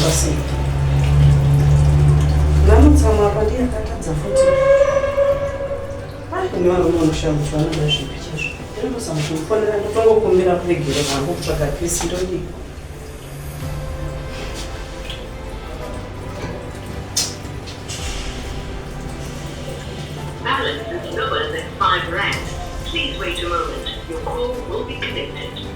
pasei. Namutsama apa ndiye akatadza futi. Kune varume vanoshambidzwa vanoda zvipi chezvo. Ndinozama kumufonera ndotongokumbira kuregera vangu kutsvaga pisi ndodii. Balance is lower than 5 rand. Please wait a moment. Your call will be connected.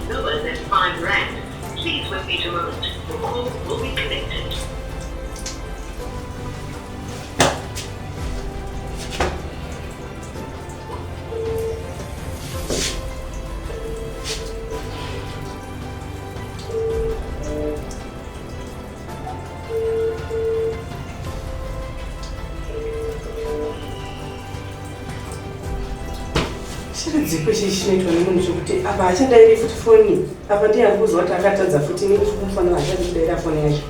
Lower than 5 rand. Please wait a moment. Your call will be connected. Chidzipo chinoitwa nemunhu chekuti apa achandairi futi foni apa ndiye ari kuzwa kuti akatadza futi nini kumufanira achadi kudaira foni yacho.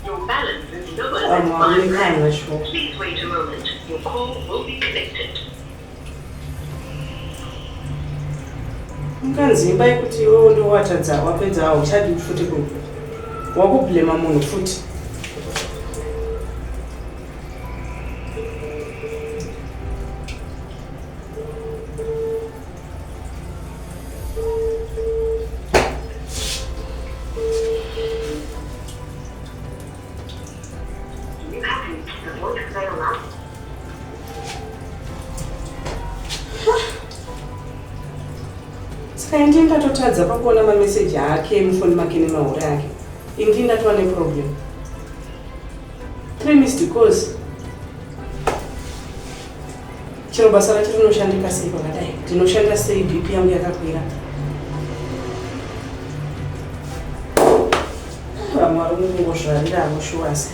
Your balance is lower than 5 rand. Please wait a moment. Your call will be connected. Unganzi imba yekuti iwewe ndo watadza wapedza hauchadi futi wakublema munhu futi. Saka ndinge ndatotadza pakuona mameseji ake mufoni make nemahora ake. Ingi ndatova neproblem. 3 missed calls. Chero basa racho rinoshandika sei pakadai? Ndinoshanda sei BP yangu yakakwira? Vamwari mungozvarira mushuwasi.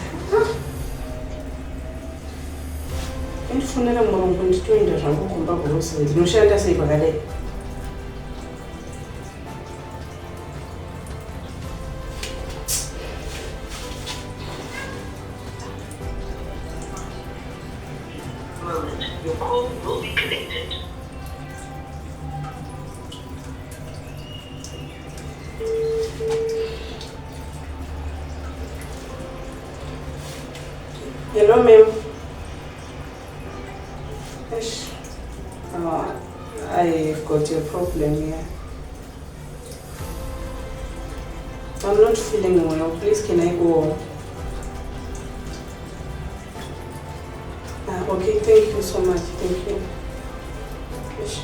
Ndifunira murungu nditoenda zvangu kumba gorosi. Ndinoshanda sei pakadai? Your call will be connected. Hello, ma'am. I've got a problem here. I'm not feeling well. Please, can I go home? Okay, thank you so much. Thank you. Yes.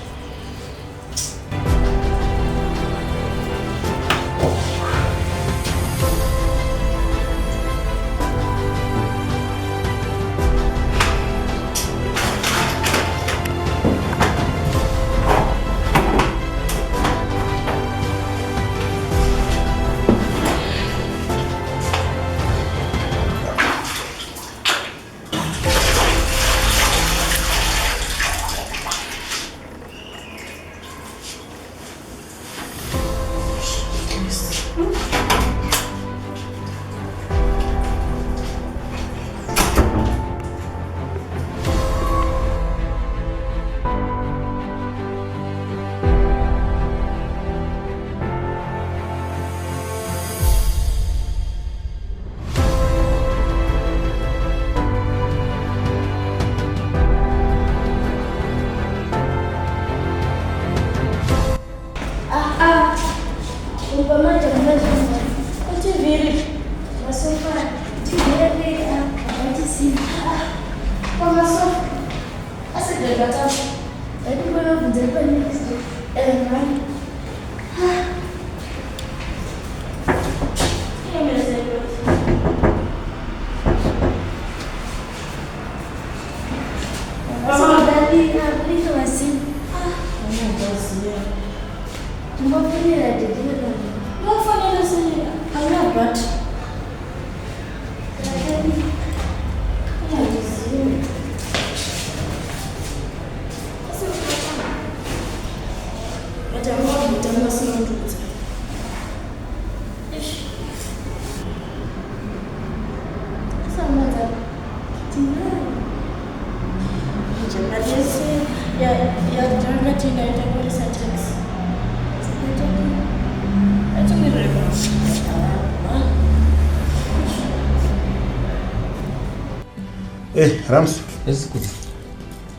Rams. Yes, good.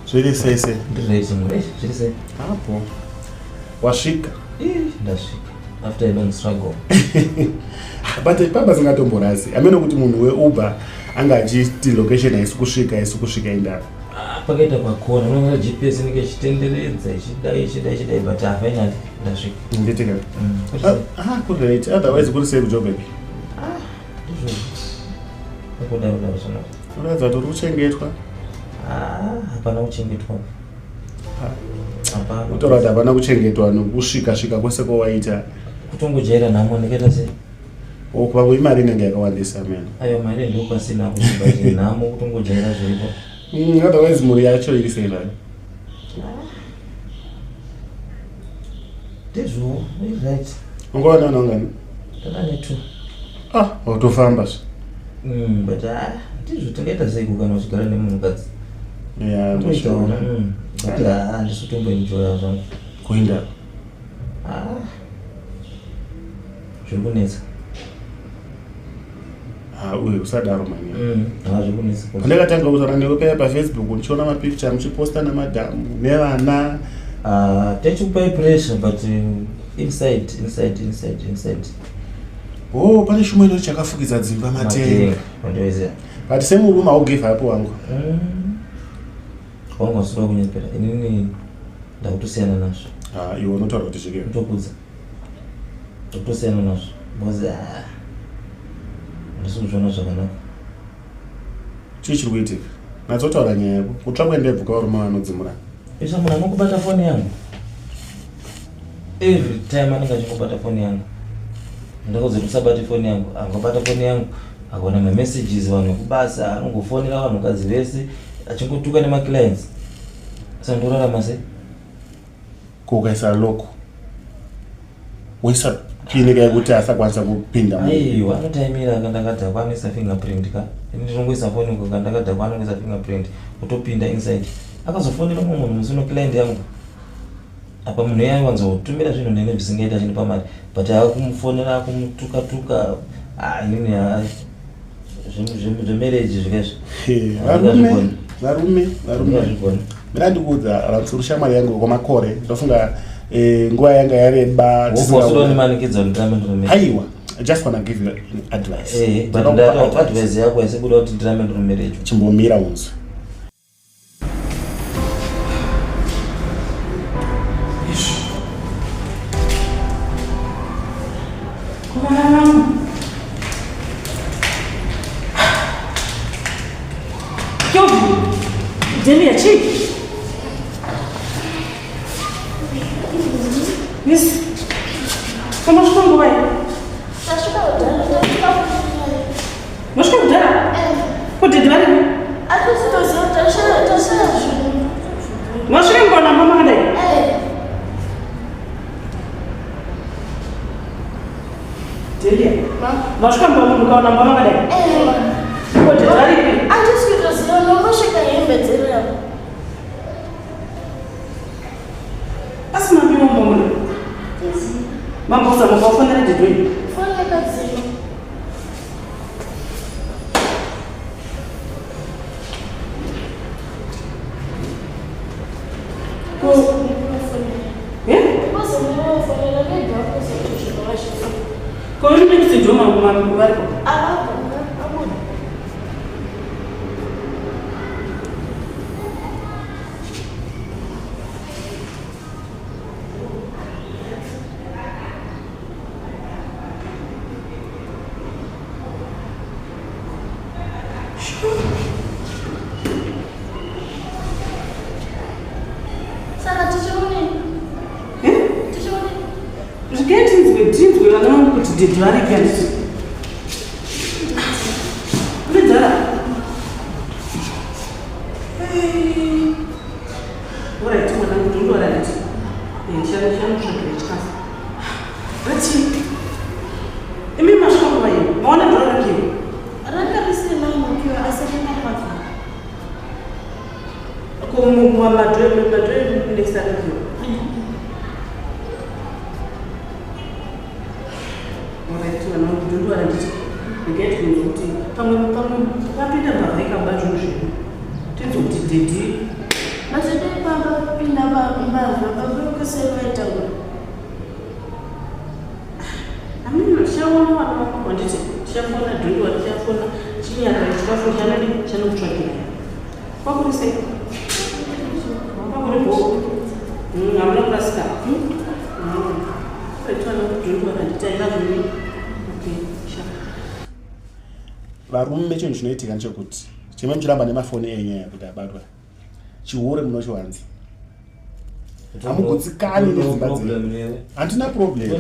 Zviri Zviri hapo wasvika ndasvika after a long struggle. but baba zingatomborasi amene kuti munhu weuber anga achiti location haisi kusvika indaro Pakaita pakona unoona GPS inenge ichitenderedza ichidai but finally ndasvika. Ndetika. Great. Otherwise kuri save job baby. Ndizvo. Pakudaro zvona. Unoratidza kuti uri kuchengetwa. Hapana kuchengetwa. Hapana. Utora kuti hapana kuchengetwa nokusvika kwese kwawaita. Kutongojaira nhamo ndikaita sei? Kwako imari inenge yakawandisa mena. Ayo mari ndiko pasina kuchiba nhamo kutongojaira zviripo. Otherwise muri yacho iri sei nayo. Ndizvo, right. Ungaona nongani? Ndane 2. Watofamba zve. But ndizvo tingaita sei kana uchigara nemunhukadzi? Yeah, ndoshaona. But handisi kutomboenjoya zvangu. Kuinda. Zviri kunetsa. Uye usadaro mani. Zviri kunetsa. Pandakatanga kutaura newe paya paFacebook ndichiona mapicture muchiposta namadhamu nevana. Tichikupai pressure but inside. Pane chimwe ino chakafukidza dzimba matenga. Ndoiziva. But semurume haugive up wangu. Wangu wasuka kunyepera. Inini ndakutosiyana nazvo. Iwe unotaura kuti zvikewo. Ndokudza. Ndakutosiyana nazvo. Because ndisi kuzviona zvakanaka. Chii chiri kuitika? Natsotaura nyaya yako. Kutsvakwe ndebvuka varume vanodzimura. Isha munhu anongobata foni yangu. Every time anenge achingobata foni yangu. Ndakaudzwa kuti usabate foni yangu. Angobata foni yangu. Akaona mamessages vanhu vekubasa. Anongofonera vanhukadzi vese. Achingotuka nemaclients. Saka ndorarama sei? Ukaisa loko. Woisa pini yekuti asakwanisa kupinda. Aiwa, anotaimira akandakadha kwanoisa fingerprint ka. Ndinongoisa foni yangu akandakadha kwanoisa fingerprint. Kutopinda inside. Akazofonera munhu musino client yangu. Apa munhu yangu wanzotumira zvinhu nene zvisingaita chini pamari. But akumufonera akumutuka inini zvemarriage zvikazvo. Varume. Mina ndikuudza ratsuru shamwari yangu kwamakore. Ndofunga nguva yanga yareba. Aiwa. I just want to give you an advice. But ndata advice yako yasekuda kuti ndirame ndiri mumarriage. Chimbomira unzwe. Delia, chief. Yes. Como é que estão, vai? Mas como dá? Pode dar? Mas quem na mama dele? Delia. Mas como vamos na mama dele? Pode dar? Asma mimi mama. Mambo za mambo fanya nini doi? Fanya kazi. Kwa hiyo mimi sijui mambo wako. Did you want to Como madre next time. Get me rapida barrica abaixo no chão. Tens um tititi. Mas eu tenho para pintar para ver o que você vai ter agora. A minha chama quando disse chama na dúvida, chama tinha na escola já nem já não tinha aqui. Qual por isso? Qual por isso? Não não passa. Então não dúvida, a gente já viu. Varume chinhu chinoitika ndechekuti chimwe muchiramba nemafoni enyaya kuti abatwa chihure munochiwanza hamugutsikani nedzimba dzenyu. Handina problem.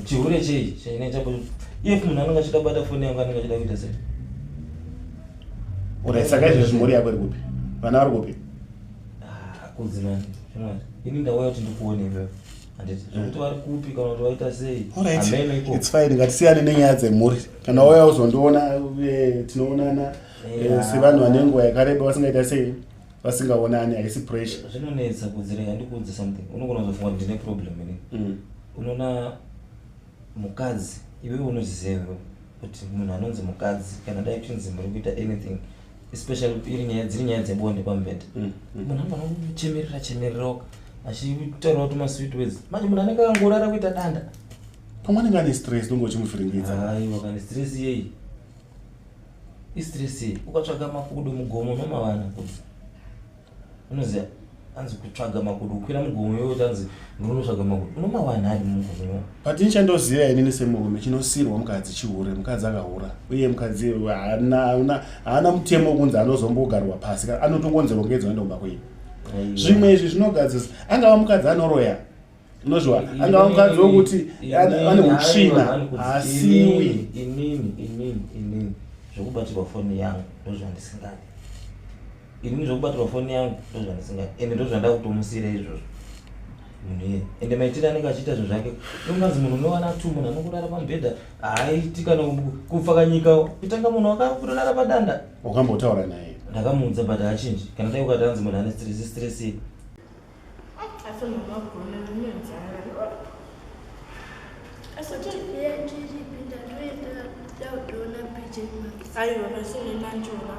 Chihure chei chainaita kuti if munhu anenge achida bata foni yangu anenge achida kuita sei? Alright, saka izvezvi mhuri yako iri kupi? Vana vari kupi? Akudzimani chimwari ini ndauya kuti ndikuone iwewe handiti zvokuti vari kupi kana kuti waita sei. Alright, it's fine. Ngatisiyane nenyaya dzemhuri. Kana wauya uzondiona tinoonana sevanhu vane nguva yakareba vasingaita sei vasingaonani, haisi pressure. Zvinonetsa kudzirega ndikuudze something. Unogona kuzofunga kuti ndine problem ini. Unoona mukadzi iwewe unoziziva iwewe kuti munhu anonzi mukadzi kana dai tinzi muri kuita anything especially dziri nyaya dzebonde pamubhedha munhu anofanira kuchemerera achitaura kuti masweet words manje munhu anenge akangorara kuita danda pamwanenge ane stress nonge uchimufiringidza. Aiwa kana stress yei istress yei ukatsvaga makudo mugomo unomawana kuti unoziva anzi kutsvaga makudo ukwira mugomo iwe utanzi ndinotsvaga makudo unomawana ari mugomo. But nichandoziva inini semurume chinosiyirwa mukadzi chihure, mukadzi akahura uye mukadzi haana mutemo wekunzi anozombogarwa pasi anotongonzerongedzwa ndomba kwenyu. Zvimwe izvi zvinogadzisa angava mukadzi anoroya unozviwa angava mukadzi wokuti ane utsvina asiwi. Inini zvokubatirwa foni yangu ndozvandisingadi. Inini zvokubatirwa foni yangu ndozvandisingadi ende ndozvanda kutomusiyira izvozvo munhu iye ende maitiro anenge achiita zvinhu zvake unganzi munhu unowana tu munhu anongorara pamubhedha haaiti kana kupfaka nyika kutanga munhu wakurara padanda. Wakambotaura naye? Ndakamuudza but haachinji kana dai ukati anzi munhu ane stress yei. Asi mumagona ndinonzara asotipinda toenda dautoona picha aiwa pasine nanjona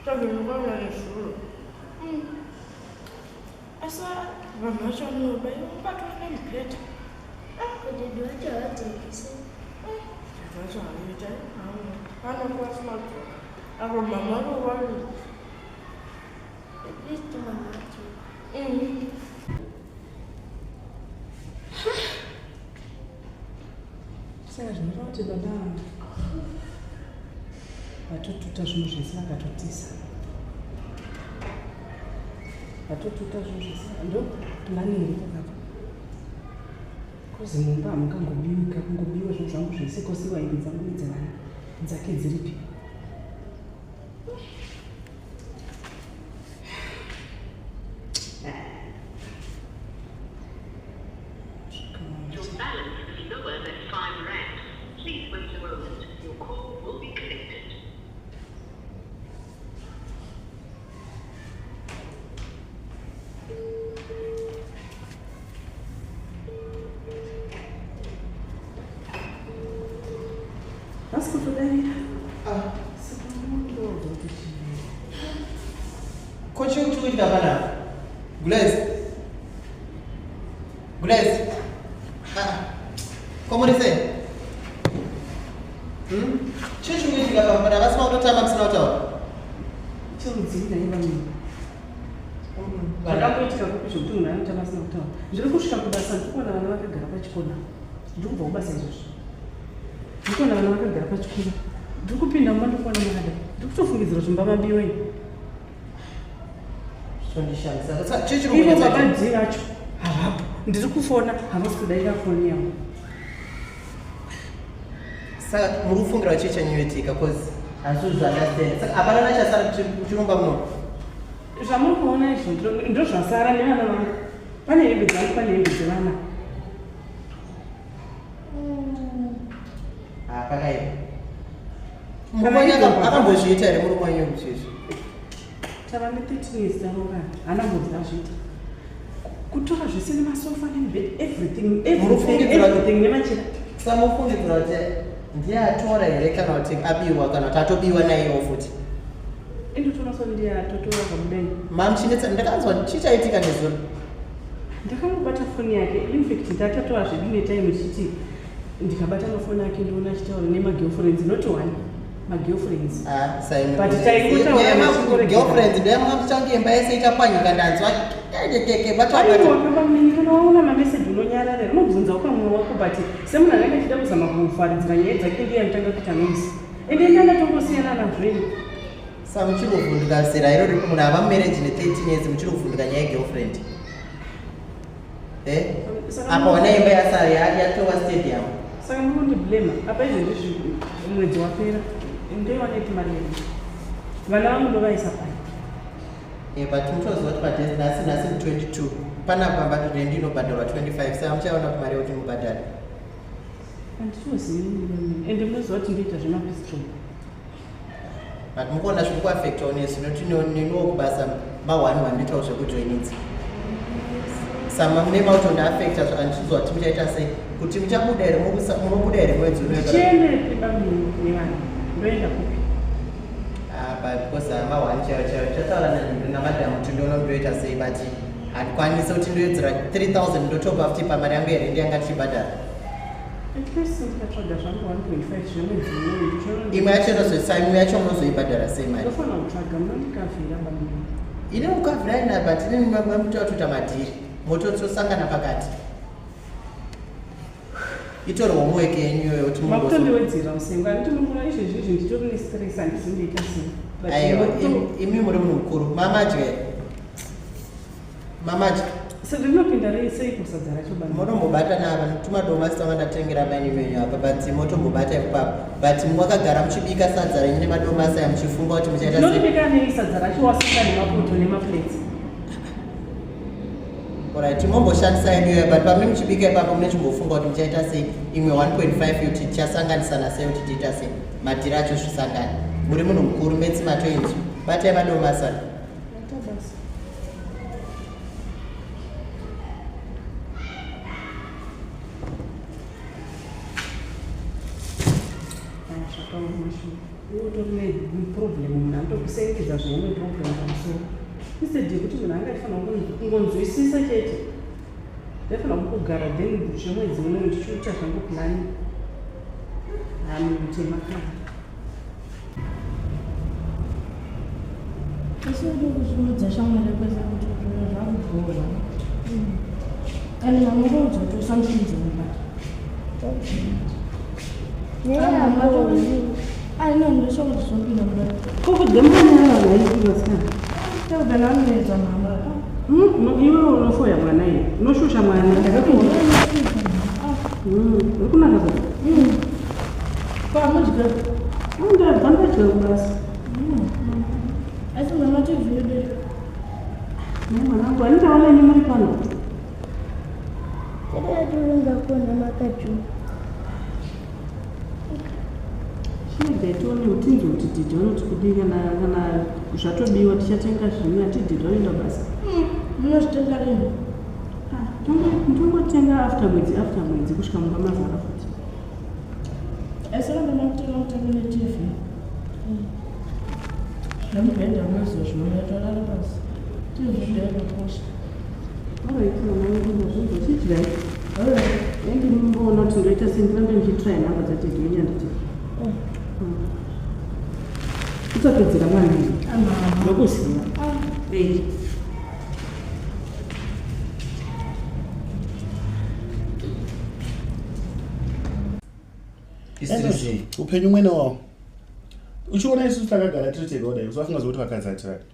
tazvinokwana nezvuro asa vanhu vacho vanoba ivabatwa nemubhedha kuti ndivacho havadzekise vacho havaita anokwasimadzoka apo mama arovari at least mama acho saka zvinoita kuti baba vatotuta zvinhu zvese vakatotisa vatotuta zvinhu zvese ndo plani iri pakapa kuzi mumba hamukangobiwika kungobiwa zvinhu zvangu zvese kosiwa ipi dzangu nedzevana dzake dziripi. Your balance is lower than 5 rand. Please wait a moment. Your call will be connected. Mas kutu dari? Coaching to it, Gavana. Bless. Como dice? Church meeting, Gavana. That's not time I'm not out. Chonzi na iva mimi. Vakakuitika kupi zvokuti munhu anoita pasina kutaura. Ndiri kusvika kubasa ndikuona vana vakagara pachikona. Ndiri kubva kubasa izvozvo. Ndikuona vana vakagara pachikona. Ndiri kupinda mumba ndikuona makadai. Ndiri kutofungidzira zvimba mabiwa ini. Ivo vakadzi vacho havapo. Ndiri kufona havasi kudaira foni yangu. Saka muri kufungira chii chanyoitika cause hazvo zvandasenda. Saka hapana nachasara kuchirumba muno. Zvamuri kuona izvo ndo zvasara nevana vangu. Pane hembe dzangu, pane hembe dzevana. Pakaipa. Akambozviita here murume wanyu izvizvi? tava ne-13 years taroorana hana mbudzi azviita kutora zvese nemasofa nemibed everything nemachira samufungidzira kuti ndiye atora here kana kuti abiwa kana kuti atobiwa naiyewo futi indotonaso ndiye atotora zvakudai mamchinetsa ndakanzwa chichaitika nezuro ndakangobata foni yake infact ndakatoa zvedine time chiti ndikabata nofoni yake ndoona chitaura nemagirlfriends not one magirlfriends but girlfriends ndoyamwamchange imba yese itapwanyika ndanzwa keke batwaona mameseji unonyarara unobvunza ukamwe wako but semunhu anenge achida kuzama kufaridzira nyaya dzake ndiye anotanga kuita noise ende ndandatongosiyana nazveni sa muchirovhundika zera irori munhu ava mumarriage ne13 years muchirovhundika nyaya yegirlfriend apa wana imba yatova stadium saka mukundiblema apa izvezvi mwedzi wapera ndoiwanaiti mari yedu vana vangu ndovaisa pai but mutoziva kuti padesnasi 22 panapa rendi inobhadharwa 25 saka muchaona kuti mari yekuti mubhadhara handitozivi ende munoziva kuti ndoita zvemapistol but mukuona zviri kuafectawo nesu nokuti neniwo kubasa ma1 vandoitawo zvekujoinidza sama mune mautondaafecta zvakandichizwa kuti muchaita sei kuti muchabuda here munobuda here mwedzi unochiendepi bamini nevana ndoenda kupi because ma1 chataura namadhamu kuti ndoona ndoita sei but handikwanisi kuti ndoedzera 3000 ndotopa futi pamari yangu here ndiyanga tichibhadhara imwe yacho imwe yacho munozoibhadhara sei mari ine mukavhiraina but ine mutaututa madhiri motosangana pakati itori homework yenyuyo kuti makutondowedzera musengo anditi munguva izvezvizvi nditori nestress handizindoita sei aiwa imi muri munhu mukuru mamadya saka rinopinda sei kusadza racho bani motombobata nava tumadomasi tamandatengera bani menyu apa but motombobata ipapo but mwakagara muchibika sadza renyu nemadomasi aya muchifunga kuti muchaita nobika nei sadza racho wasika nemapoto nemaplates alright momboshandisa inuyo but pamwe muchibika ipapo mune chimbofunga kuti muchaita sei imwe 1.5 yuti tichasanganisana sei kuti tiita sei madhiri acho zvisangana muri munhu mukuru metsi matoinzwi batai madomasana problem munhu anotokusengedza zveimwe problem pamusoro instead yekuti munhu anga aifanira kungonzwisisa chete ndaifanira kugara then zvemwedzi uno ndichiita zvangu plani hamutema kana asodokuzviudza shamwari kweza kuti zviro zvakudhura and mamuraudzatosambidzomubata aina ndoshakuti zvopinda kudai kokudemanyaraanaaivasikana taudana anoedza mama iwe unofoya mwana iye unoshusha mwana ndakakuona urikunaka zaa pamodya ndabva ndadya kubasa asi mamativhide mwanangu anditaona ni muri pano edaturinga kuona makaju chinogaitione utinzi kuti dhidhi vanoti kudii kana zvatobiwa tichatenga zvimwe hatidhidhi vanoenda basa munozvitenga rini ndongotenga after mwedzi kusvika mumba mazara futi asi rambana kutenga kutenga netv zvamubhenda unoziva zvinoyatorara basi tv ndayakakosha chidyai endimboona kuti ndoita sendirambe ndichitrai nhamba dzatedhi wenyanditi usapedzera mwana ndokuziva upenyu mwene wawo uchiona isusu takagara tiri tega kudai usafunga zokuti vakadzi hatiradi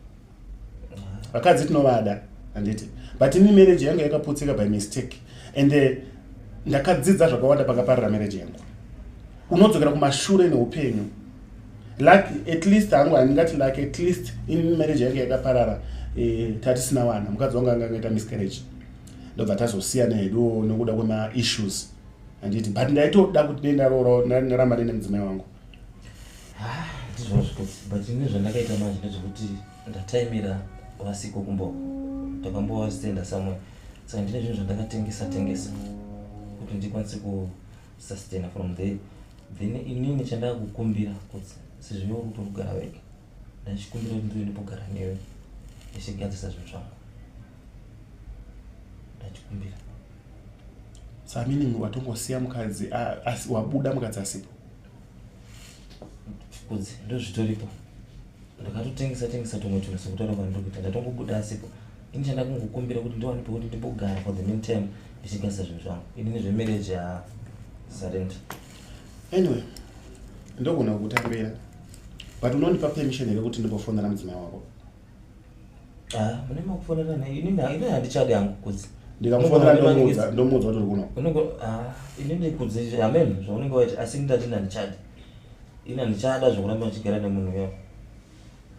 vakadzi tinovada handiti but ini marriage yangu yakaputsika by mistake and ndakadzidza zvakawanda pakaparira marriage yangu unodzokera kumashure neupenyu lucky at least hangu handingati lucky at least in marriage yangu yakaparara tatisina wana mukadzi wangu anga angaita miscarriage ndobva tazosiyana hedu nokuda kwema-issues handiti but ndaitoda kuti denda roro ndaramba nene mudzimai wangu ndizvozvo but ine zvandakaita manje ndezvekuti ndataimira vasiko kumbo takambovasitenda somewhere saka ndine zvinhu zvandakatengesa kuti ndikwanise kusustaina from there. Then inini chandakakukumbira kuti sezvo iwe kuti urikugara wega ndachikumbira kuti ndiwe ndipogara newe ndichigadzisa zvinhu zvangu ndachikumbira. Saka meaning watongosiya mukadzi wabuda mukadzi asipo kudzi ndozvitoripo ndakatotengesa tumwe tunhu sekutaura kwandinokuita ndatongobuda asipo ini chandakungokumbira kuti ndiwanipo kuti ndimbogara for the meantime ndichigadzisa zvinhu zvangu inini zvemarriage surrender. Anyway, ndogona kukutambira but unondipa permission here kuti ndimbofonera mudzimai wako? Mune makufonera naye inini handichadi yangu kudzi ndikamufonera ndomuudza kuti uri kuno inini kudzi amen zvaunenge waita asi ndati handichadi ini handichada zvokuramba ndichigara nemunhu uyo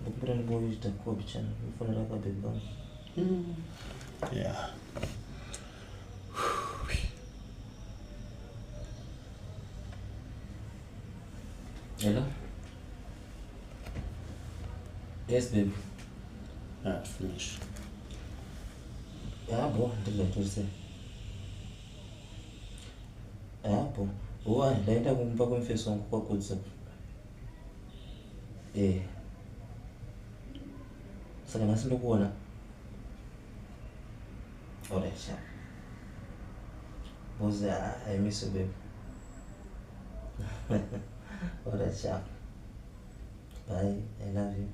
ndikumbira ndimboita kopi chana ndifonera kabhebi kangu. Yeah. Hello? Yes, babe. Finish. Bo, ndizvatose. Bo, ndaenda kumba kwemufesi wangu kwakudza. Saka nhasi ndokuona. Alright, sure. Boss, I miss you, babe. Alright, sure. Bye, I love you.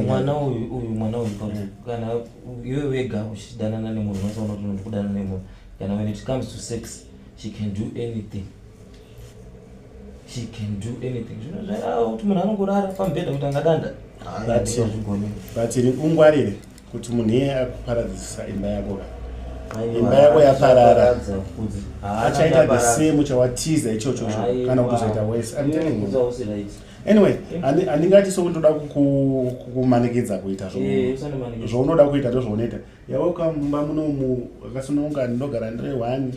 Mwana uyu kana iwe wega uchidanana nemunhu unosaona kuti ndikudana nemunhu kana when it comes to sex she can do anything zvino kuti munhu anongorara pamubhedha kuti angadanda but ungwarire kuti munhu iye akuparadzisa imba yako imba yako yaparara achaita the same chawatiza ichocho kana kuti uchaita worse. I'm telling you. Anyway, handingati sokuti ndoda kukumanikidza kuita zvounoda kuita ndozvounoita. Yawauka mumba munomu akasununga ndinogara ndiri 1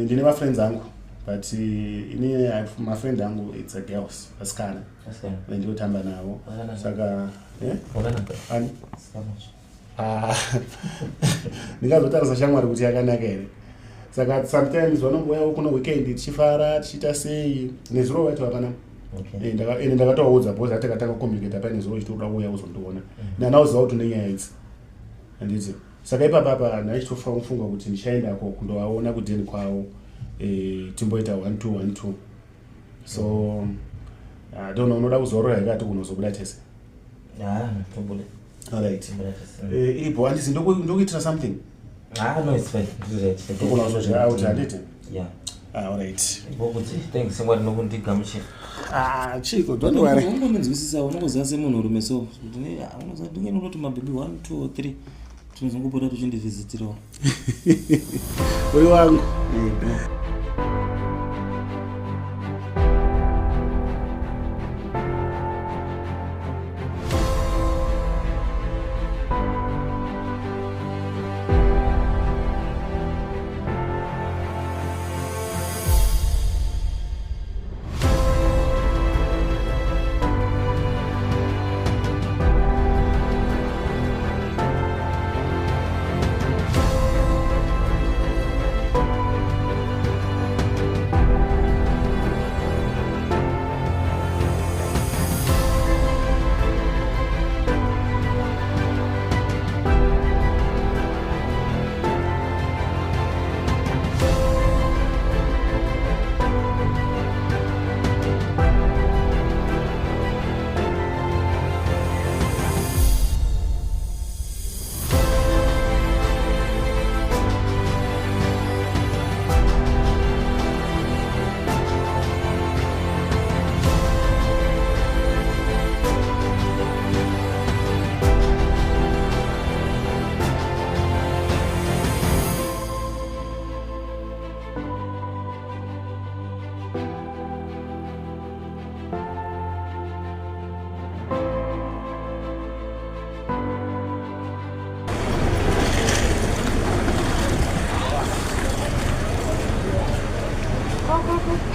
ndine mafriends angu but ini mafriend angu it's a girls vasikana vendinotamba navo saka ndingazotarisa shamwari kuti yakanaka here. Saka sometimes vanongouyawo kuno weekend tichifara tichiita sei nezuro vati vakanaka. Ende ndakatovaudza bhozi ati takatanga kucommunicata pane zuro chitoda kuuya uzondiona nanauziva kuti nenyaya idzi handiti. Saka ipapapa ndaichitofunga kuti ndichaendako kundovaona kudheni kwavo timboita 1-2 so I don't know unoda kuzorora yakati kunozobuda tese. Alright. Ipo handisi ndokuitira something. No, it's fine. Unozoja out handiti. Yeah. Alright. Thanks mwari nokundigamuchira. Chiko, don't worry. Unongonzwisisa unongoziva semunhu rume so unozadingeni unoti mabhebi 1, 2 or 3 tinozongopota tuchindivhizitirawo uri wangu.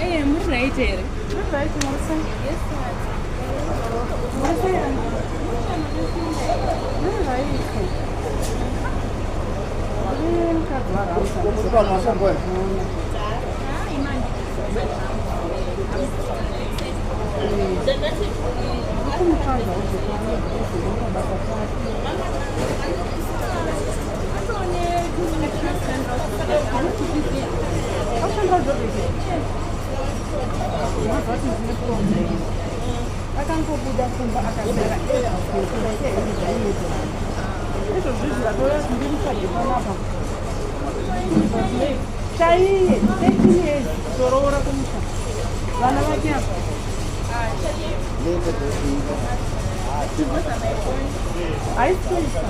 Muri right here. Right, Marcel. Yes, sir. Marcel. Akangobuda kumba akasera eso zvizi vatora ndimitsvage panapa chaiye 13 years zoroora kumusha vana vake apa haisiisa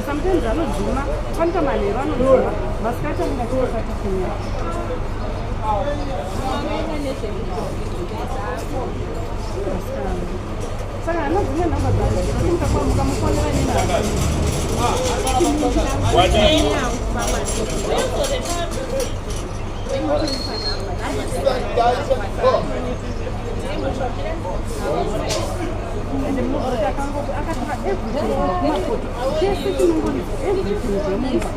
sometimes anodzima panoita manheru anodzima masikacha mungachikakatikinya saka anodzine nhamba dzamukamufonera nenhava ende munhu akangoti akatora mafoto chese chinongoni everything zvemumba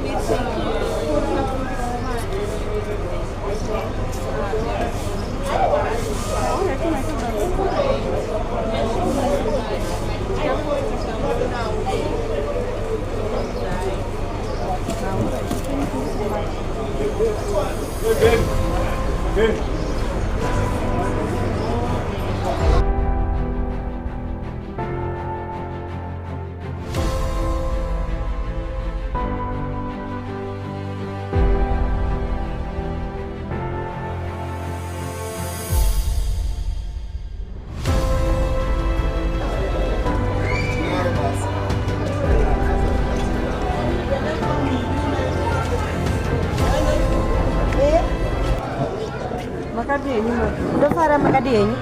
makadini ndofara makadini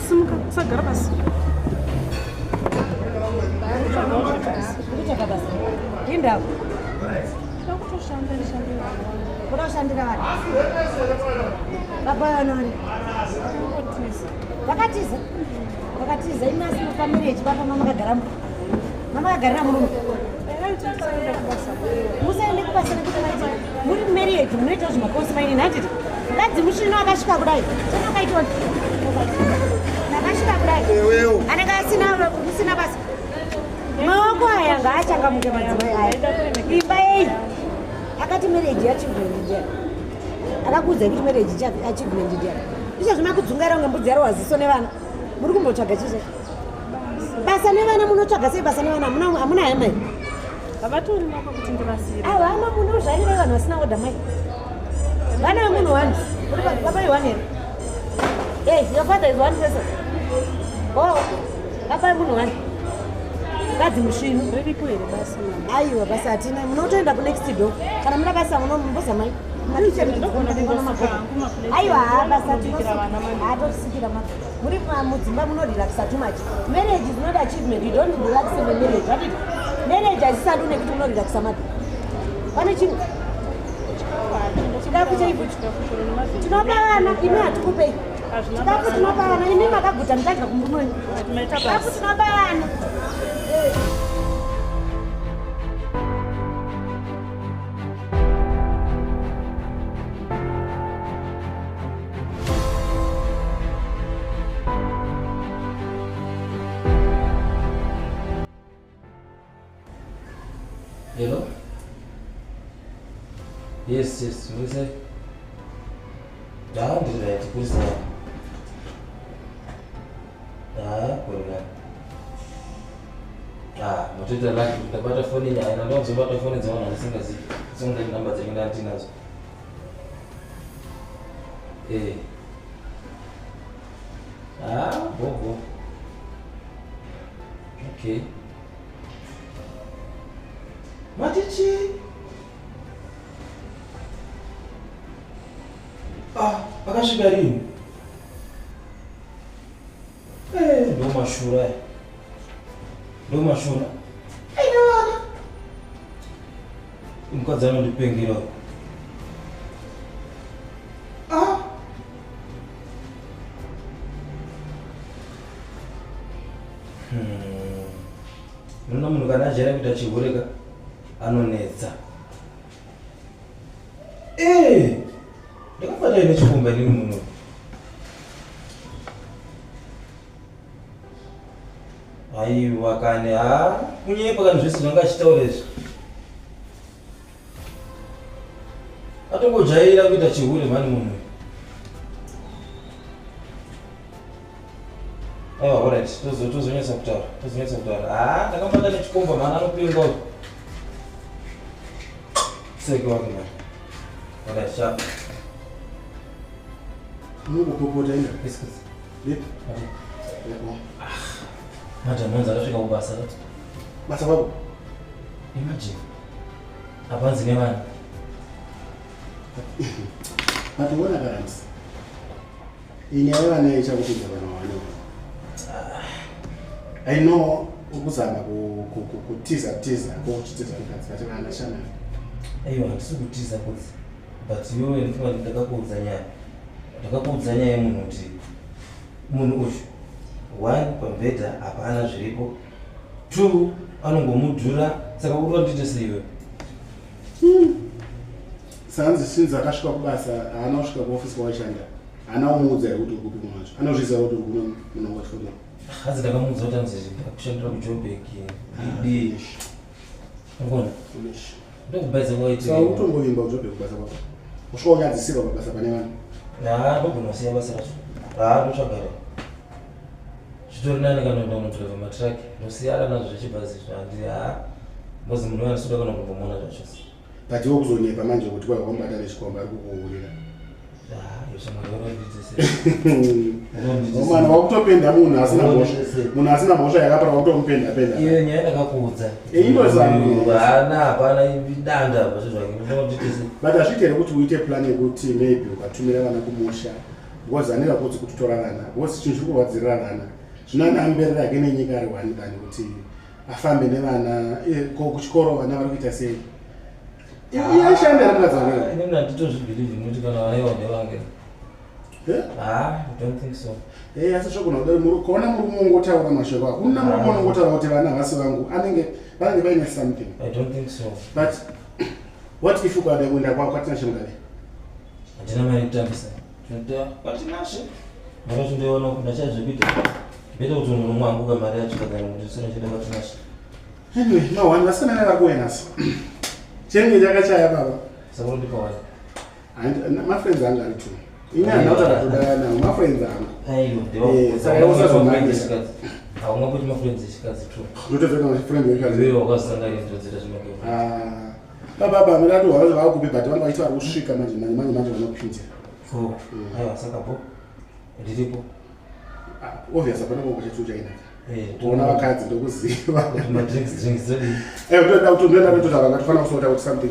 simuka sagara pasi kuchaka basa indau ndakutoshanda ndishandira kuda kushandira vanhu vapayanori vakatiza inasi mufamiri yechipapa mamakagara murume musaende kubasa nekuti maiti muri mmeri yetu munoitawo zvimakosi maini nhatiti kadzi mushino akasvika kudai chanokaitwa nakasvika kudai anenge asina basa maoko aya ngaachangamuke madzimai aya imba yei akati mereji achievement ndiani akakuudza kuti mereji achievement ndiani izvo zvima kudzungaira kunge mbudzi yaro waziso nevana muri kumbotsvaga chiche basa nevana munotsvaga sei basa nevana hamuna hema here havatori nako kuti ndivasire ava ama munozvarire vanhu vasina oda mai vana vemunhu wani uri baba iwani here your father is one person baba munhu wani kadzi mushinu riripo here basa aiwa basa hatina munotoenda kunext door kana muna basa munomboza mai aiwa basa hatosikira ma muri mudzimba munorilaxa too much marriage is not achievement you don't relax in the marriage ratiti marriage hazisandi unekuti unorilaxa mati pane chinhu chikafu chaipo tinopa vana imi hatikupei chikafu tinopa vana imi makaguta mutadya kumbumonyi chikafu tinopa vana Hello? Yes, what is it? Down to that, who's that? Mtoto laki utapata phone ya na ndio unapata phone za wana nasinga zi. Sio ndio namba za ngine antinazo. Bobo. Okay. Matichi. Akasvika rini? Ndo mashura. Aina vana. Mukadzi anondipengira. Muna munhu kana ajera kuita chihureka anonetsa. Ndakabata ine chikomba nini munhu. Aiwa kane kunyepa kana zvese zvanga achitaura izvi. Atongojaira kuita chihure mani munhu. Aiwa, alright, tozonyesa kutaura. Ndakabata nechikomba mani anopinga. Seke wake mani. Alright, sharp. Mungu popota ina. Excuse. Lipi? Madam mwanza akasvika kubasa. Basa kwako? Imagine. Apanzi nevana. Mationa garanti. Inyaya vana ichakupinza vana wane. I know ukuzama kutiza kokuchitiza mukadzi kana Shona. Aiwa, handisi kutiza kuti. But iwewe ndifuna ndakakuudza nyaya yemunhu kuti munhu uyu 1 pambedha hapana zviripo, 2 anongomudhura, saka uri wandite seiwe. Sanzi since akasvika kubasa haana kusvika kuofisi kwawashanda, haana kumuudza here kuti uri kupi mwacho, anozviziva kuti uri kuno munongotikoda. Hanzi ndakamuudza kuti hanzi kushandira kuJoburg idi. Ngona ndokubaisa kwaiti utongovimba kuJoburg kubasa kwako kusvika unyadzisirwa pabasa pane vanhu. Ndogona kusiya basa racho ndotsvagara zvitori nani kana kuenda kunodhiraivha matiraki ndosiyana nazvo zvechibhazi zvandi mozi munhu wandisuda kana kumbomona zvacho. But iwe kuzonyepa manje kuti kwai wambata nechikomba ari kukuurira. Mwana wakutopenda munhu asina mhosva yakapara wakutomupenda. Iyo nyaya ndakakuudza. Hapana idanda zvazvo zvake. But hazviite here kuti uite plan yekuti maybe ukatumira vana kumusha because hanenge kuti kutora vana because chinhu chiri kurwadzirira vana zvinani amberera hake nenyika ari 1 kani kuti afambe nevana kuchikoro vana vari kuita sei. Iyashanda mukadzanira. Inini handitozvibhilivhi nokuti kana vana iwade vange. I don't think so. Asi zvogona kudai kuona muri mungotaura mashoko hakuna muri munongotaura kuti vana havasi vangu vanenge vaine something. I don't think so. But what if ukada kuenda kwako kwatina chemugari? Handina mari kutambisa. Kwatinashe. Mara tundoiona kuti ndachazvipita. Beta kuti munhu mumwe anguka mari yacho kagara kuti sina chida kwatinashe. Anyway, no, vasikana nava kuenasi. Chenge chakachaya baba. Saka ndipa wani. And my friends anga ari tu. Ina another kudaya nawo my friends anga. Aiyo, ndio. Saka usazomangisa. Haunga kuti my friends chikazi tu. Ndotozeka my friends wekazi. Wewe wakasanga into dzita zvimake. Baba miratu vakupi but vanhu vaiti vari kusvika manje vanopinda. Aiwa saka po. Ndiripo. Obvious apana kuchitu chaina. Tona vakadzi ndokuziva kuti madrinks zodi ndoda kuti ndoda kutotaura vakatofana kusota kuti something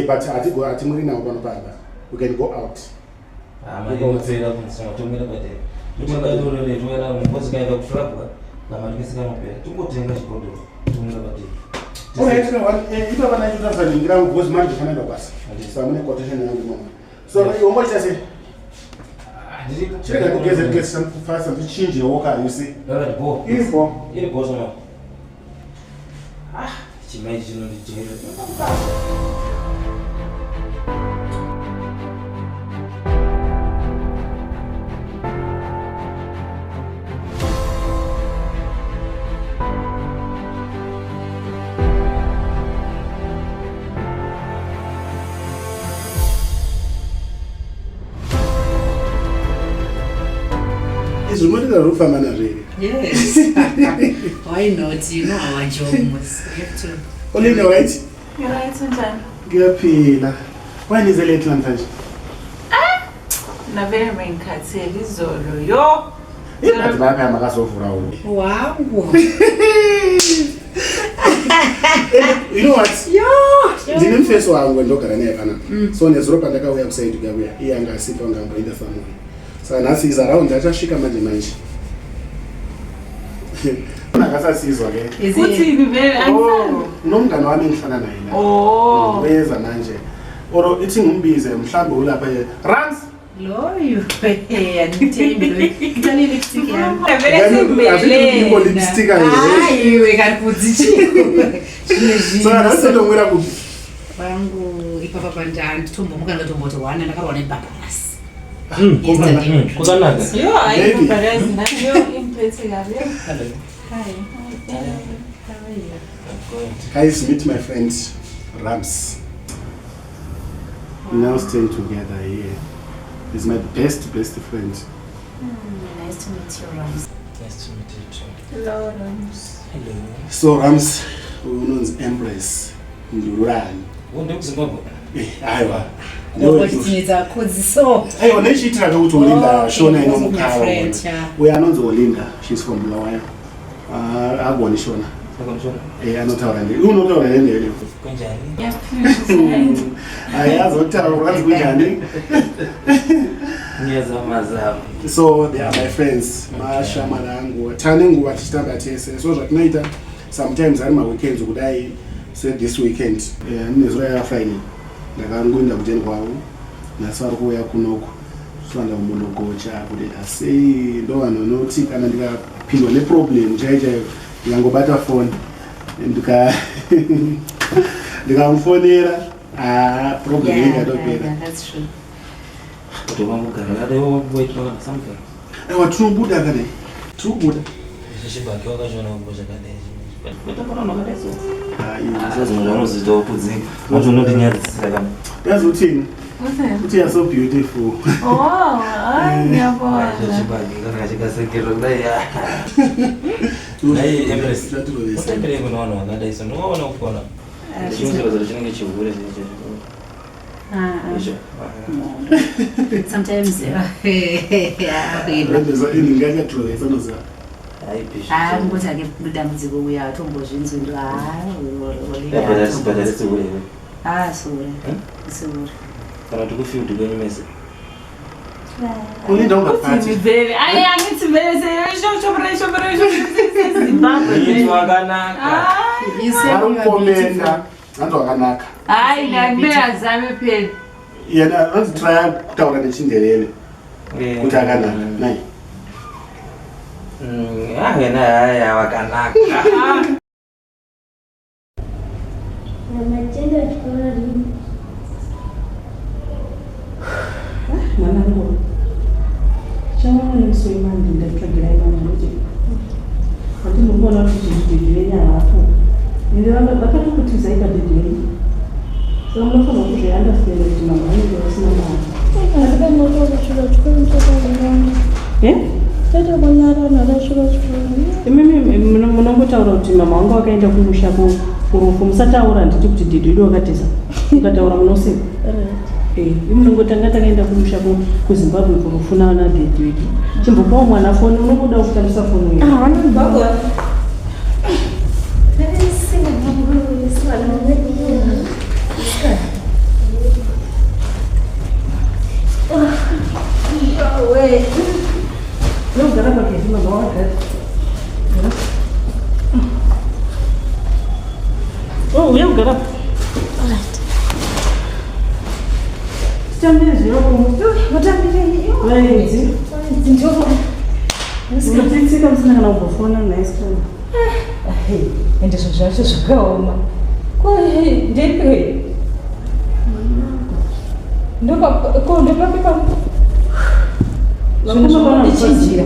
but hatimuri nawo panopamba we can go out maipera kunsima tomira padera tomakadorore toera mukosi kaenda kuflabwa namarikisi kanopera tongotenga chibhodhoro tomira padera ipa vana itotasaningira because manje ndofanaenda basa saka mune quotation yangu mama so omboita sei chega kugeza fast ndichinje woka you see iri bo soma chimai chinondijera Zvimonera rufamba nazviri. Yes. Why not? You know our job must have to. Olivia, right? You're right, sometimes. Ngiyaphila. Why is late namhlanje? Na very main khathi izolo yo. Bathi bapha makazovura Wow. You know what? Yo. Ndine mfeso wangu ndogara naye pana. So nezuro pandakauya kuside kuya iyanga asipa ngamboenda family. Saka nhasi is around achasvika manje. Nakasasizwa ke. Kuthini vele angisana. Nomngane wami ngifana naye la. Beza manje. Oro ithi ngimbize mhlambe ulapha Rams. Loyo. Anditembe. Ngitani lipstick yami. Iko lipstick ayo. Hayi wekari kudzichiko. So anasodomwira kupi? Vangu ipapa pandani tombomuka ngatomboti wana ndakarwa nebhabharasi. Kukanaka. Yo, ayipaparazzi nayo impetse yabe. Hi. Guys, meet my friend Rams. We now staying together here. He's my best friend. Nice to meet you, Rams. Nice to meet you too. Hello, Rams. Hello. So Rams, unonzi Embrace Ndurani. Wonde kuZimbabwe. Aiwa. Ndokutinidza kudziso. Aiwa, nechiitira kuti Olinda Shona inomukava. We anonzi Olinda. She's from Bulawayo. Agoni Shona. Anotaura ndii. Unotaura ndii. Kunjani? Ayazotaura kuti kunjani. Ngiyazamazama. So they are my friends. Masha manangu. Tane nguva tichitamba tese. So zvatinoita sometimes ari weekends kudai say this weekend. Nezura ya Friday. Ndakangoenda kuteni kwavo. Nasi vari kuuya kunoko. So ndakumondogocha kuti sei ndo vanhu vanoti kana ndikapindwa neproblem chaichaio ndikangobata phone ndikamufonera problem ingatopera. That's true. Kuti vamugara kadaiwo kuitwa something. Aiwa tinobuda kadai. Tinobuda. Zvishibhaki wakazviona kumbozha kadai. Batapona nakadai so. Sasa vanozita opudzika. Macho unondinyadzisira kama. Yazotini? Kuti you're so beautiful. Oh, ngiyabona. Zvishibhaki kana chikasekero kudai ya. Hey, Embrace. Utembere kuno vanhu vakadai so ndinoona kupona. Chimwe chinenge chihule izvo. Sometimes ngozi ake dambudziko uya tombozvinzwi ndo sure kana tikufield kwenyu mese Olinda ungapati. Zimbabwe. Ai angitibere Zimbabwe. Wakanaka. Varukomenda. Antu wakanaka. Ai ngambira zame peni. Yena anotry kutaura nechinderere. Kuti akanaka. Nai. Angena haya wakanaka. Majenda chikora lini? Mwanangu. Chawana nisoimani ndatsvagira imani kuti. Kuti ndinobona kuti zvibhedhlera hapo. Vakati kuti zaita bhedhlera. Saka munofanira kuzviandastenda kuti mama vanenge vasina mari. Saka ndinotora chiro chikuru chakawanda. Tata bonyara nara chiro chikuru. Imimi munombotaura kuti mama wangu wakaenda kumusha kurufu musataura nditi kuti dhidhidi wakatiza. Mukataura munoseka. Munongotanga takaenda kumusha kuZimbabwe kurufuna ana dhidhidi. Chimbopawo mwana foni unobuda kutambisa foni iyo. Vanobagwa. Não, garapa aqui, cima da hora. Oh, eu garapa. Está mesmo, eu como. Vou dar minha. Vai, sim. Não tem que ser como se não bofona na escola. Ende zvacho zvakaoma. Ndepei. Ndopapepa. Ndichinjira.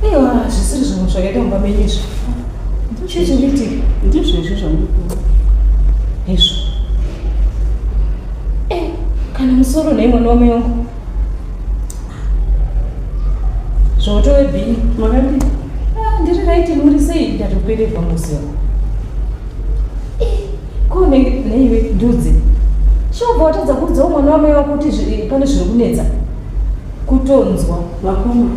Aiwa, zvisiri zvinhu zvakaita mumba menyu izvo. Chii chinoitika? Ndizvo izvo zvamukuru. Izvo. Kana musoro nei mwana wamai wangu. Zvotove bhini. Makadini? Ndiri raiti muri sei ndatopererwa muziva. Ko neiwe ndudzi. Shobva watadza kuudzawo mwana wamai wako kuti pane zviri kunetsa. Kutonzwa. Vakoma.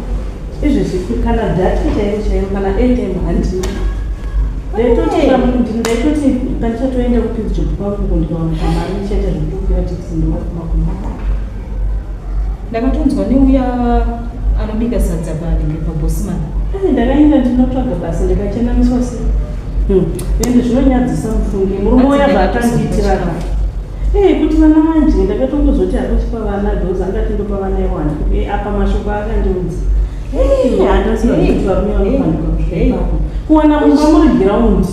Izvezvi kana dhati chaivo kana airtime handina. Ndaitoti pandichatoenda kupinzjob kwangu ndikaona kamari ndichaita zvekukwira tekisi ndokumakuma. Ndakatonzwa neuya anobika sadza panenge pabhosimani. Ndakaenda ndinotsvaga basa ndikachenamiswa sei. Ende zvinonyadzisa mufungi. Murume uya zvaakandiitira ka. kuti vana vanje ndakatongozoti akuchipa vana dhozi angati ndopa vana iwana apa mashoko akandiudza handasivakuti varume vanofanirwa kusvika ipapo kuwana mumba muri giraundi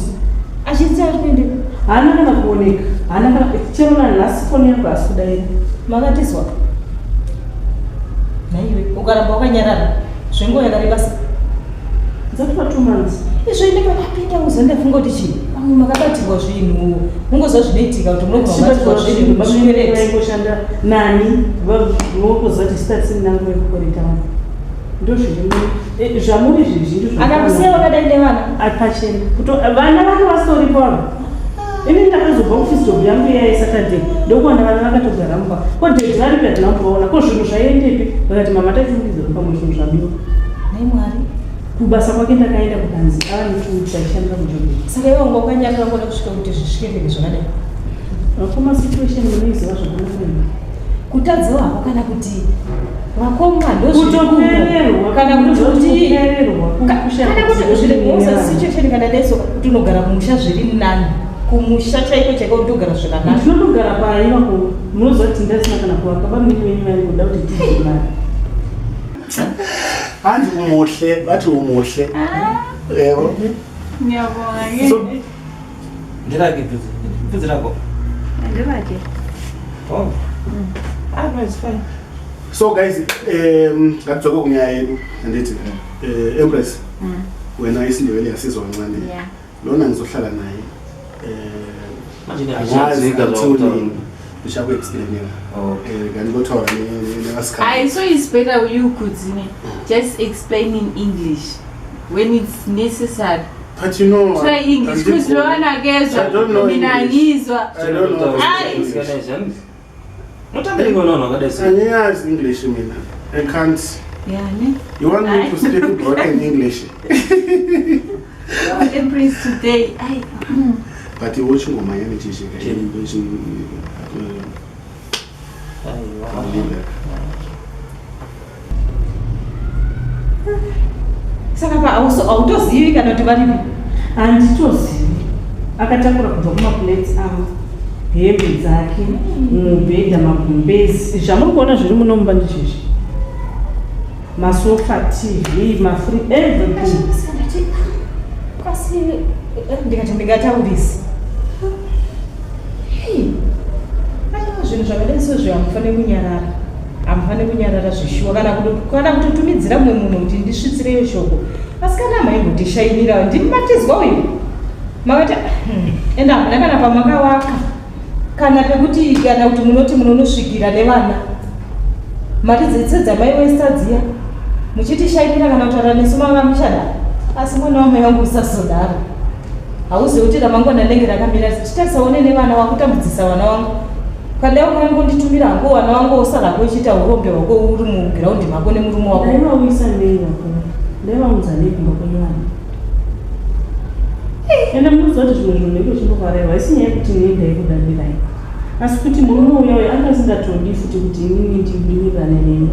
achiti ari kuende haana kana kuoneka haana kana chero nanhasi foni yangu asi kudaira makatizwa naiwe ukaramba wakanyarara zvenguva yakareba dzatipa 2 months izvo ine makapinda uzandafunga kuti chii vamwe makabatirwa zvinhu ungozva zvinoitika kuti munokubatirwa zvinhu vaimboshanda nani vokuziva tisitatsini nangu vekukoreta vanhu ndo zviri zvamuri zviri zvindu akakusiya wakadai nevana apachena vana vake vastori pavo ini ndakazobva kufisitob yangu yaisatadei ndokuwana vana vakatogara mumba kodheti vari pyadinambovaona ko zvinhu zvaiendepi vakati mama tatifungiza pamwe zvinhu zvabiwa naimwari kubasa kwake ndakaenda kukanzi ava netuuti aishandira mujobe saka iwe unga wakanyarara ngoda kusvika kuti zvisvikendeke zvakadai vakoma situation munoiziva zvakanaka kutadzawo hako kana kuti vakoma kutopererwa kana kuti kutopererwa situation kana daiso kuti unogara mumusha zviri nani kumusha chaiko chaiko kutogara zvakanaka tinotogara paiva munoziva kuti ndasina kana kuvaka vamuniki venyu kuda kuti tizi mari hanzi umuhle bathi umuhle yebo Ngiyabonga. Ndirake bvudzi rako. Ndirake. Oh. No, it's fine. So guys, ngadzoka kunyaya yedu andithi Empress wena isindebele yasizwa kancane lona ngizohlala naye manje ngiyazika zokuthi ndishaku explainela kanti kothora I so it's better you could just explain in English when it's necessary. But you know, try English because Lona gets I don't know English. I don't know English. Angiyazi English mina. I can't. Yeah, ne? You want me to speak broken English? Empress today. But you watching on my energy saka pa autozivi kana kuti varipi handitozivi akatakura kubva kumaplates avo hembe dzake mubhedha magumbezi zvamuri kuona zviri munomba ndizvezvi masofa tv mafree everything kasi ndikati ndingataurisi zvinhu zvakadai sezvo hamufane kunyarara zvishuwa kana kutotumidzira mumwe munhu kuti ndisvitsireyo shoko asi kana maingotishayinira ndimatizwa uyu makati ende hamuna kana pamakawaka kana pekuti kana kuti munoti munonosvikira nevana mari dzetsedzamai westadziya muchitishayinira kana kutaura nesu mama muchadaro asi mwana wamai wangu usazodaro hauzivi kuti ramangwana ndenge rakamira chitasaone nevana wakutambudzisa vana wangu kana ukangonditumira hangu vana wangu usarako uchiita urombe hwako uri mugiraundi mako nemurume wako ndaivauisa nei vako ndaivaudza nei kumba kwenyana ende munoziva kuti zvimwe zvinhu ndiko chinovaraiwa isi nyaya yekuti ini ndaikudadirai asi kuti murume uya uyo angasingatodi futi kuti inini ndiwirirane neni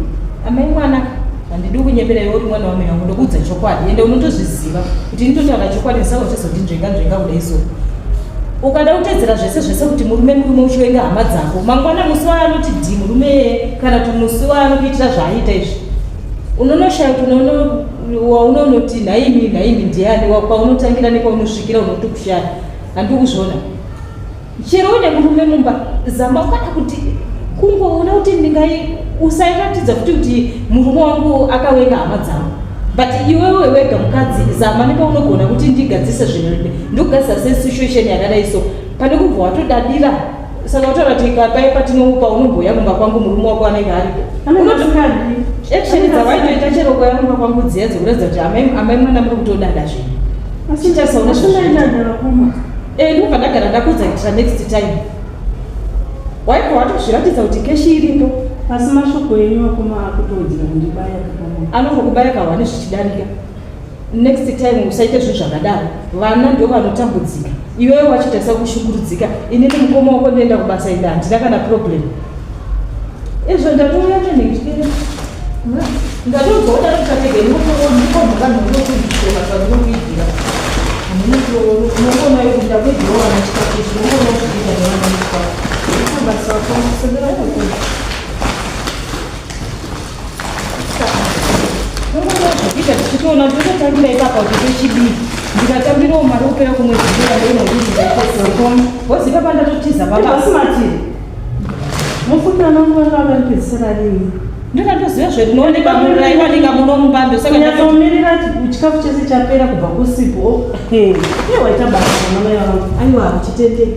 amai mwanaka handidi kunyepera iwe uri mwana wamai wangu ndokuudza chokwadi ende unotozviziva kuti nditotaura chokwadi ndisaka uchizondinzvenga kudai so ukada kutedzera zvese kuti murume uchiwenga hama dzako mangwana musi waanoti dhi murume kana kuti musi waanokuitira zvaaita izvi unonoshaya kuti waunonoti nhaimi ndiani kwaunotangira nekwaunosvikira unoti kushaya handi kuzviona chero une murume mumba zama kana kuti kungoona kuti usairatidza kuti murume wangu akawenga hama dzangu but iwewe wega mukadzi zama nepaunogona kuti ndigadzise zvinhu ndikugadzisa sesituation yakadai so pane kubva watodadira saka utaura kuti kapai patinoupa unomboya mumba kwangu murume wako anenge aripo action dzawaitoita chero kwaya mumba kwangu dziya dzekuratidza kuti amai mwana muri kutodada zvinhu chichasaona ndobva ndagara ndakudza kuitira next time waibva watozviratidza kuti keshi iripo asi mashoko enyu akoma akutowedzera kundibaya anongokubaya kahwani zvichidarika next time usaite zvinhu zvakadaro vana ndio vanotambudzika iwewe wachitarisa kushungurudzika inini mukoma wako ndoenda kubasa inde handina kana problem izvo ndatouya nenhengitire ndatodzoda kutategenikomukanhunokuiira unongonayo kuti ndakuidzirawo vana chikafu izvi unongonaozviita nevana nechikafu Ndozvikuita tichitoona tototangira ipapa kuti tochidii. Ndikatambirawo mari upera kumwedzi dera ndoona kuti ndaitosokoma. Woziva pandatotiza Basimatiri. Mufundana mwana pedzisira rini. Ndikatoziva zvinooneka muraiwanika muno mubambe saka ndatomirira chikafu chese chapera kubva kusipo. Waita basa mwana wangu. Aiwa chitendei.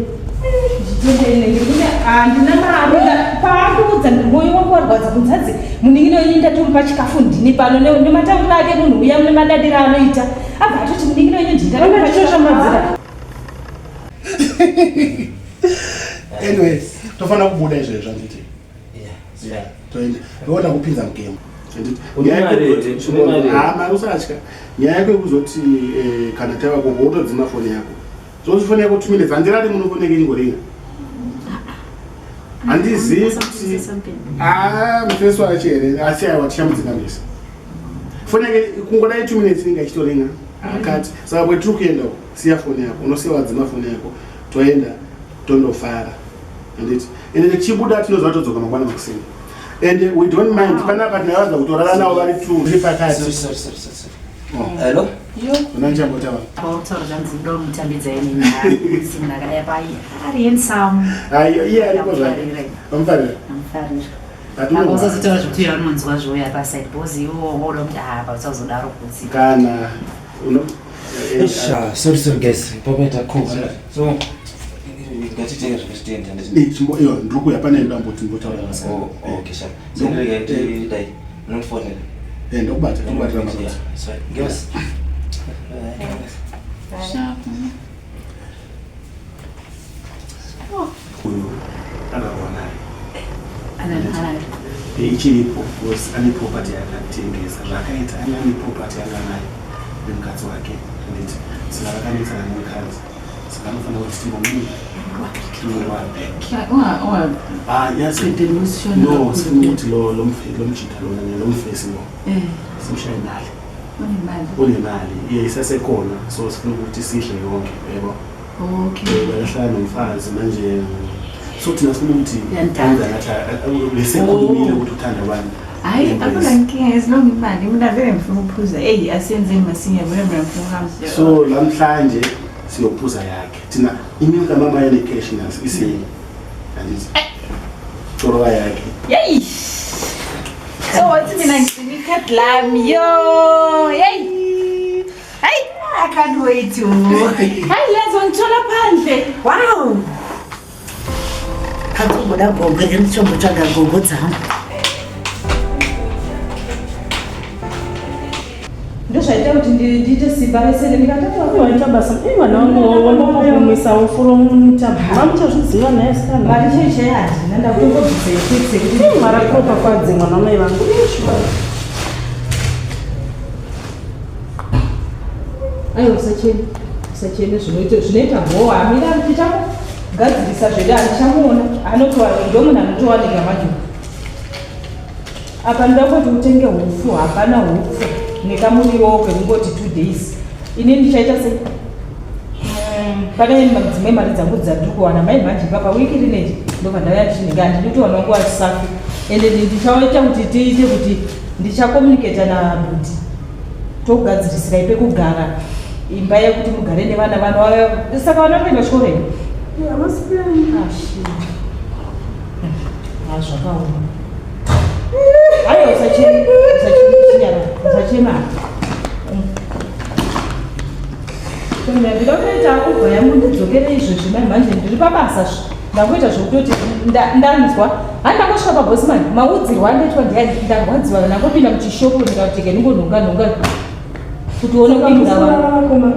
Handina mari paandoudza mwoyo wangu warwadza kunzadzi muningino ini ndatomupa chikafu ndini pano nematauriro ake munhu uya nemadadiro anoita abva atoti muningino ini ndindaachoshamadzira. Anyway, tofana kubuda izvezvo anditi. Toende ndoda kupinza mugemu. Mari usatya. Nyaya yako yekuzoti kana tava kugotodzima foni yako. Zvozi foni yako 2 minutes handirari munofoneke ingoringa. Handizivi kuti mufeso wacho here asi aiwa tichamudzikamisa. Foni yake kungodai 2 minutes inga ichitoringa. Akati saka kwetiri kuendawo siya foni yako unosiya wadzima foni yako toenda tondofara. Anditi ende tichibuda tinozva todzoka mangwana makusini. And we don't mind panapa tinavaza kutorara navo vari 2 uri pakati. Hello? Unanjambotava? Pautaura nzido mutambidza ine nyaya simnakadai pai ari handsome. Iye ariko zvake. Amufarira? Amufarira. Akuzozitaura zvekuti iye anonzwa zvoya paside because iwo woda kuti pausazodaro kutsi. Kana Sorry guys, papaita cool. So ngatitenga zvakatitenda ndizvo. Iyo ndiri kuya pane ndamboti mbotaura. Okay, sure. Ndiri dai notfonera. Ndokubata makuti. Sorry. Guys. Ichiripo because ane property yakatengesa zvakaita ane property yakanayo nemukadzi wake anditi saka vakanetsana nemukadzi saka anofanira kuti timbomuni sinokuti lomuchita lomufesi simshayi mali une mali iye isasekhona so sifuna ukuthi sidle yonke yebo bakahlala nomfazi manje so thina sifuna ukuthi enza ngathi lesekhulumile ukuthi uthanda abantu. Hayi akulankinga esilonga imali mina vele ngifuna ukuphuza asenzeni masinya vele ngifuna uhambe. So namhlanje siyophuza yakhe thina imini kamama yene cash nazo isini andithi toroka yakhe Yey so wathi mina ngicini card lami yo hey I can't wait to hayi yazo ngithola phandle wow kakuboda gogo ngithombo tshaka gogo dzama ndozvaita kuti ndiite simba resere ndikatatowaita basa ivana wambokumisa from tabva muchazviziva naye sikana mari chaichai handina ndakutongobvisa ikwitse kuti mara kopa kwadze mwana mai vangu aiwa usachene zvinoita goa amira tichamugadzirisa zvedu handichamuona ndomunhu anotowanika majo apa ndoda kuti utenge hufu hapana hufu nekamuriwo kwekungoti 2 days ini ndichaita sei pane dzimwe mari dzangu dzandiri kuwana mai manje papa wiki rineji ndobva ndauya ndichinenge handidi kuti wana wangu wasafi ende ndichaita kuti tiite kuti ndichakomuniketa nabudi tokugadzirisira pekugara imba yekuti mugare nevana vano saka vana kuenda chikoro here zvakaoma aiwa usachema ndida kuita ubva yangu ndidzokere izvezvi mai manje ndiri pabasa ndangoita zvokutoti ndanzwa handangosvika pabhosimani maudzirwa andoitwa ndarwadziwa ndangopinda muchishopu ndikatike ndingonhonga kuti uone kupindura vanhu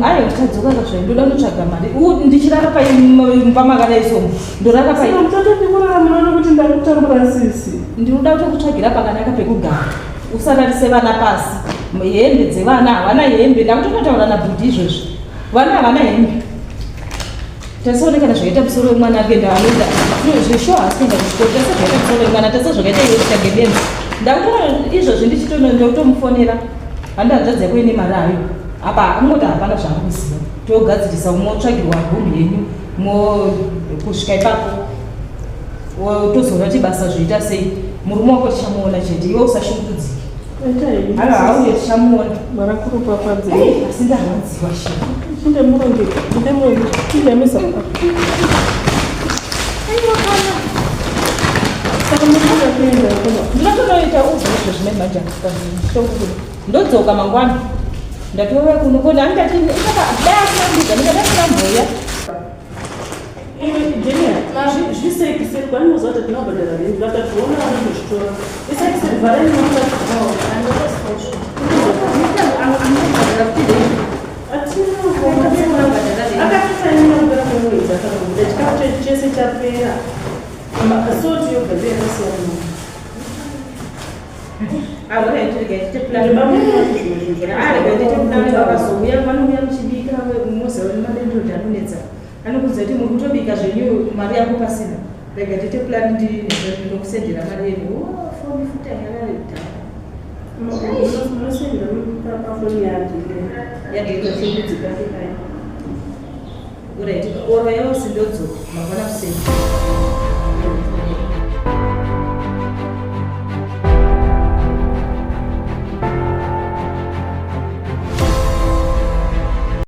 aiwa ndichadzoka kazvai ndoda kutsvaga mari ndichirara pamakadaisomo ndorara kuti ndakutambura sisi ndinoda kutokutsvagira pakanaka pekugara usararise vana pasi hembe dzevana havana hembe ndakutototaura nabhudhi izvozvi vana havana hembe tasaonekana zvakaita musoro wemwana kuenda anoenda zvesho hasi kuenda kuchikoro tasazvakaita musoro wemwana tasazvakaita iwe kutange benzi ndakutoona izvozvi ndikutomufonera handanzvadza kuine mari ayo apa unoti hapana zvamukuziva togadzirisa motsvagirwa gumbi yenyu kusvika ipapo tozoona kuti basa zvoita sei murume wako tichamuona chete iwe usashungurudzike Hala hauye tishamuona. Marakuru papadze. Asi ndarwadziwa shii. Chinde muronge. Chinde misa. Aiwa kana. Saka mutoka kuenda kuma. Ndinotonoita ubva izvo zvine majanga. Ndodzoka mangwana. Ndatova kunokona handati dai asinambidza ndikadasina mbuya. Zvisekiseri kwaninozva kuti tinobhadhara renti vakationa vanozvitora isekiseri vhareni akatisainakugara kwemwedzi akakuda chikafu chedu chese chapera soti yoga yakasiyana vakazouya vanouya muchibika muzewa nemadendrodi anonetsa anokuudza kuti muri kutobika zvenyu mari yako pasina rega tite plan ndinokusendera mari yenyu foni futa yararedhamunosendera pafoni yadikachekudzikaikai uraiti oro yavo sindodzoka mangwana kusenda